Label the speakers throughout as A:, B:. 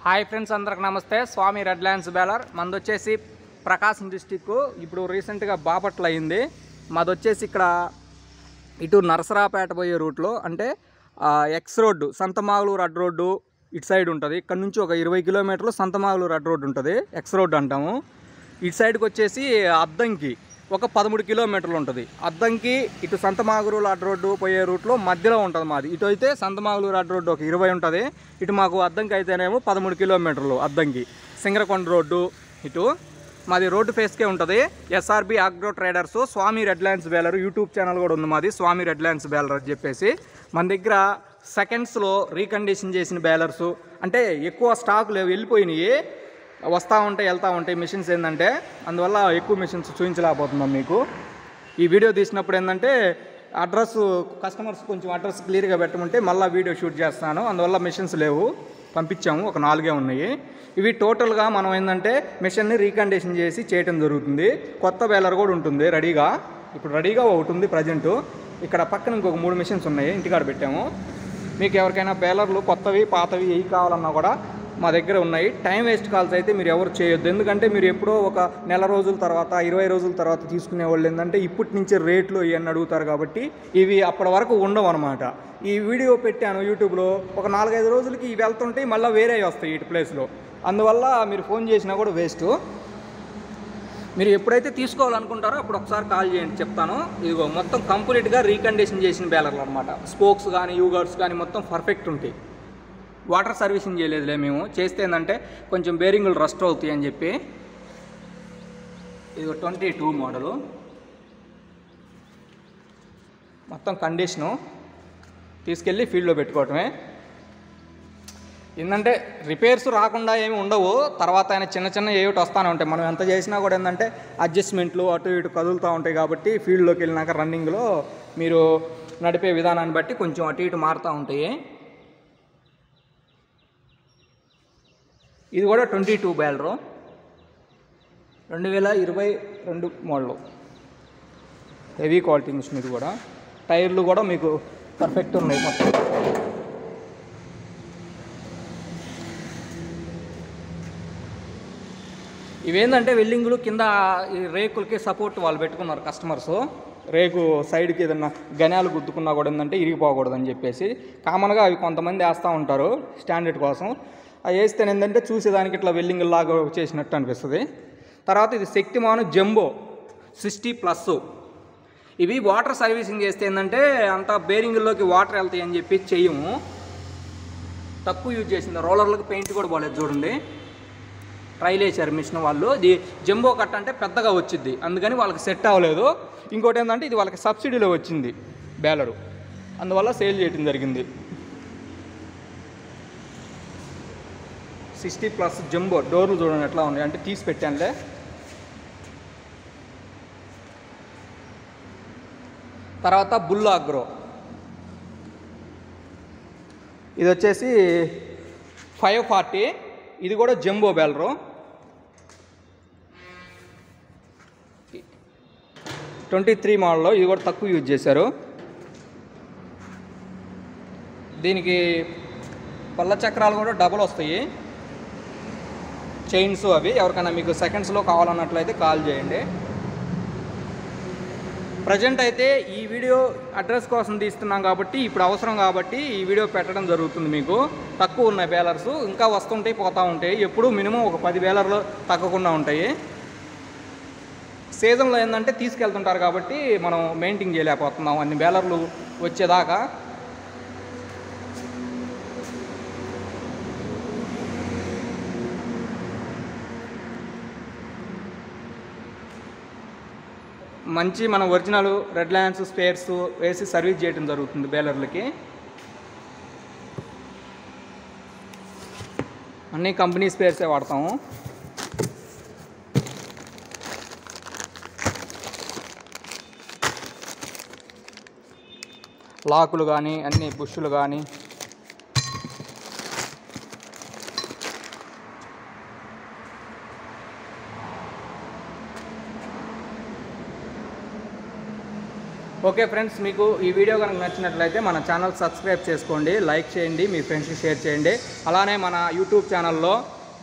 A: Hi friends, అందరికి నమస్తే. స్వామి red lands baler మనది వచ్చేసి ప్రకాశం డిస్టిక్. ఇప్పుడు రీసెంట్గా బాపట్ల అయింది. మాది వచ్చేసి ఇక్కడ ఇటు నరసరాపేట పోయే రూట్లో, అంటే ఎక్స్ రోడ్డు సంతమాగులూరు అడ్డ రోడ్డు ఇటు సైడ్ ఉంటుంది. ఇక్కడ నుంచి ఒక 20 కిలోమీటర్లు సంతమాగులూరు అడ్డ రోడ్డు ఉంటుంది, ఎక్స్ రోడ్డు అంటాము. ఇటు సైడ్కి వచ్చేసి అద్దంకి ఒక 13 కిలోమీటర్లు ఉంటుంది. అద్దంకి ఇటు సంతమాగులూరు అడ్డ రోడ్డు పోయే రూట్లో మధ్యలో ఉంటుంది మాది. ఇటు అయితే సంతమాగులూరు అడ్డ రోడ్డు ఒక 20 ఉంటుంది. ఇటు మాకు అద్దంకి అయితేనేమో 13 కిలోమీటర్లు. అద్దంకి సింగరకొండ రోడ్డు ఇటు మాది రోడ్డు ఫేస్కే ఉంటుంది. SRB agro traders Swami red lands baler YouTube channel కూడా ఉంది మాది, స్వామి రెడ్ ల్యాండ్స్ బేలర్ అని చెప్పేసి. మన దగ్గర సెకండ్స్లో రీకండిషన్ చేసిన బేలర్సు, అంటే ఎక్కువ స్టాక్ లేవు, వెళ్ళిపోయినాయి, వస్తూ ఉంటాయి వెళ్తూ ఉంటాయి మిషన్స్. ఏంటంటే అందువల్ల ఎక్కువ మిషన్స్ చూపించలేకపోతున్నాం మీకు. ఈ వీడియో తీసినప్పుడు ఏంటంటే అడ్రస్ కస్టమర్స్ కొంచెం అడ్రస్ క్లియర్గా పెట్టమంటే మళ్ళీ వీడియో షూట్ చేస్తాను. అందువల్ల మిషన్స్ లేవు, పంపించాము, ఒక 4 ఉన్నాయి. ఇవి టోటల్గా మనం ఏంటంటే మిషన్ని రీకండిషన్ చేసి చేయటం జరుగుతుంది. కొత్త బేలర్ కూడా ఉంటుంది రెడీగా. ఇప్పుడు రెడీగా ఒకటి ఉంది ప్రజెంటు. ఇక్కడ పక్కన ఇంకొక 3 మిషన్స్ ఉన్నాయి, ఇంటికాడ పెట్టాము. మీకు ఎవరికైనా బేలర్లు కొత్తవి పాతవి ఏవి కావాలన్నా కూడా మా దగ్గర ఉన్నాయి. టైం వేస్ట్ కాల్స్ అయితే మీరు ఎవరు చేయొద్దు. ఎందుకంటే మీరు ఎప్పుడో ఒక నెల రోజుల తర్వాత 20 రోజుల తర్వాత తీసుకునే వాళ్ళు ఏంటంటే ఇప్పటి నుంచే రేట్లు ఇవన్నీ అడుగుతారు. కాబట్టి ఇవి అప్పటి వరకు ఉండవు అనమాట. ఈ వీడియో పెట్టాను యూట్యూబ్లో, ఒక 4-5 రోజులకి ఇవి వెళ్తుంటాయి, మళ్ళీ వేరే వస్తాయి ఇటు ప్లేస్లో. అందువల్ల మీరు ఫోన్ చేసినా కూడా వేస్ట్. మీరు ఎప్పుడైతే తీసుకోవాలనుకుంటారో అప్పుడు ఒకసారి కాల్ చేయండి, చెప్తాను. ఇదిగో మొత్తం కంప్లీట్గా రీకండిషన్ చేసిన బేలర్లు అనమాట. స్పోక్స్ కానీ యూగర్స్ కానీ మొత్తం పర్ఫెక్ట్ ఉంటాయి. వాటర్ సర్వీసింగ్ చేయలేదులే మేము, చేస్తే ఏంటంటే కొంచెం బేరింగులు రస్ట్ అవుతాయి అని చెప్పి. ఇది 22 మోడలు, మొత్తం కండిషను, తీసుకెళ్ళి ఫీల్డ్లో పెట్టుకోవటమే. ఏంటంటే రిపేర్స్ రాకుండా ఏమి ఉండవు, తర్వాత ఆయన చిన్న చిన్న ఏమిటి వస్తూనే ఉంటాయి. మనం ఎంత చేసినా కూడా ఏంటంటే అడ్జస్ట్మెంట్లు అటు ఇటు కదులుతూ ఉంటాయి. కాబట్టి ఫీల్డ్లోకి వెళ్ళినాక రన్నింగ్లో మీరు నడిపే విధానాన్ని బట్టి కొంచెం అటు ఇటు మారుతూ ఉంటాయి. ఇది కూడా 22 బేలరు, 2022 మోడలు, హెవీ క్వాలిటీ మిషన్. ఇది కూడా టైర్లు కూడా మీకు పర్ఫెక్ట్ ఉన్నాయి మొత్తం. ఇవేంటంటే వెల్డింగులు కింద ఈ రేకులకి సపోర్ట్ వాళ్ళు పెట్టుకున్నారు కస్టమర్స్. రేకు సైడ్కి ఏదన్నా గణాలు గుద్దుకున్నా కూడా ఏంటంటే ఇరిగిపోకూడదని చెప్పేసి కామన్గా అవి కొంతమంది వేస్తూ ఉంటారు స్టాండర్డ్ కోసం. అవి వేస్తే ఏంటంటే చూసేదానికి ఇట్లా వెల్డింగ్ లాగా చేసినట్టు అనిపిస్తుంది. తర్వాత ఇది శక్తిమాన్ జంబో 60+. ఇవి వాటర్ సర్వీసింగ్ చేస్తే ఏంటంటే అంత బేరింగుల్లోకి వాటర్ వెళ్తాయి అని చెప్పి చెయ్యము, తక్కువ యూజ్ చేసింది. రోలర్లకు పెయింట్ కూడా బాగాలేదు చూడండి, ట్రైల్ వేసారు మిషన్ వాళ్ళు. ఇది జంబో కట్ అంటే పెద్దగా వచ్చింది, అందుకని వాళ్ళకి సెట్ అవ్వలేదు. ఇంకోటి ఏంటంటే ఇది వాళ్ళకి సబ్సిడీలో వచ్చింది బేలరు, అందువల్ల సేల్ చేయడం జరిగింది. 60+ జంబో. డోర్లు చూడండి ఎట్లా ఉన్నాయి, అంటే తీసి పెట్టానులే. తర్వాత బుల్ ఆగ్రో, ఇది వచ్చేసి 540. ఇది కూడా జంబో బేలరు. 23 మోడల్లో, ఇది కూడా తక్కువ యూజ్ చేశారు. దీనికి పళ్ళ చక్రాలు కూడా డబుల్ వస్తాయి, చైన్స్ అవి. ఎవరికైనా మీకు సెకండ్స్లో కావాలన్నట్లయితే కాల్ చేయండి. ప్రజెంట్ అయితే ఈ వీడియో అడ్రస్ కోసం తీస్తున్నాం కాబట్టి, ఇప్పుడు అవసరం కాబట్టి ఈ వీడియో పెట్టడం జరుగుతుంది. మీకు తక్కువ ఉన్నాయి బేలర్స్, ఇంకా వస్తుంటాయి పోతూ ఉంటాయి. ఎప్పుడు మినిమం ఒక 10 బేలర్లు తగ్గకుండా ఉంటాయి. సీజన్లో ఏంటంటే తీసుకెళ్తుంటారు కాబట్టి మనం మెయింటైన్ చేయలేకపోతున్నాం అన్ని బేలర్లు వచ్చేదాకా. మంచి మన ఒరిజినల్ రెడ్ ల్యాండ్స్ స్పేర్స్ వేసి సర్వీస్ చేయడం జరుగుతుంది బేలర్లకి. అన్ని కంపెనీ స్పేర్సే వాడతాము. లాకులు కానీ అన్ని బుష్లు కానీ ఓకే ఫ్రెండ్స్, మీకు ఈ వీడియో కనుక నచ్చినట్లయితే మన ఛానల్ సబ్స్క్రైబ్ చేసుకోండి, లైక్ చేయండి, మీ ఫ్రెండ్స్కి షేర్ చేయండి. అలానే మన యూట్యూబ్ ఛానల్లో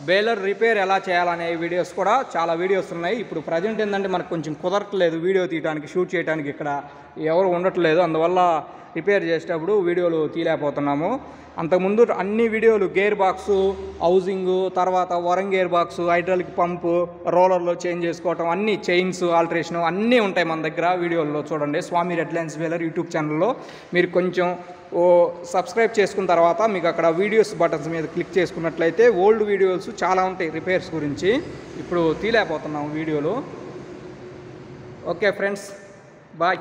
A: బేలర్ రిపేర్ ఎలా చేయాలనే వీడియోస్ కూడా చాలా వీడియోస్ ఉన్నాయి. ఇప్పుడు ప్రజెంట్ ఏంటంటే మనకు కొంచెం కుదరట్లేదు వీడియో తీయడానికి, షూట్ చేయడానికి, ఇక్కడ ఎవరు ఉండట్లేదు. అందువల్ల రిపేర్ చేసేటప్పుడు వీడియోలు తీయలేకపోతున్నాము. అంతకుముందు అన్ని వీడియోలు గేర్ బాక్సు, హౌజింగు, తర్వాత వరం గేర్ బాక్సు, హైడ్రాలిక్ పంపు, రోలర్లో చేంజ్ చేసుకోవటం, అన్ని చైన్స్ ఆల్టరేషను అన్నీ ఉంటాయి మన దగ్గర. వీడియోల్లో చూడండి, స్వామి రెడ్ లైన్స్ బేలర్ యూట్యూబ్ ఛానల్లో మీరు కొంచెం సబ్స్క్రైబ్ చేసుకున్న తర్వాత మీకు అక్కడ వీడియోస్ బటన్స్ మీద క్లిక్ చేసుకున్నట్లయితే ఓల్డ్ వీడియోస్ చాలా ఉంటాయి రిపేర్స్ గురించి. ఇప్పుడు తీయలేకపోతున్నాము వీడియోలు. Okay friends, bye.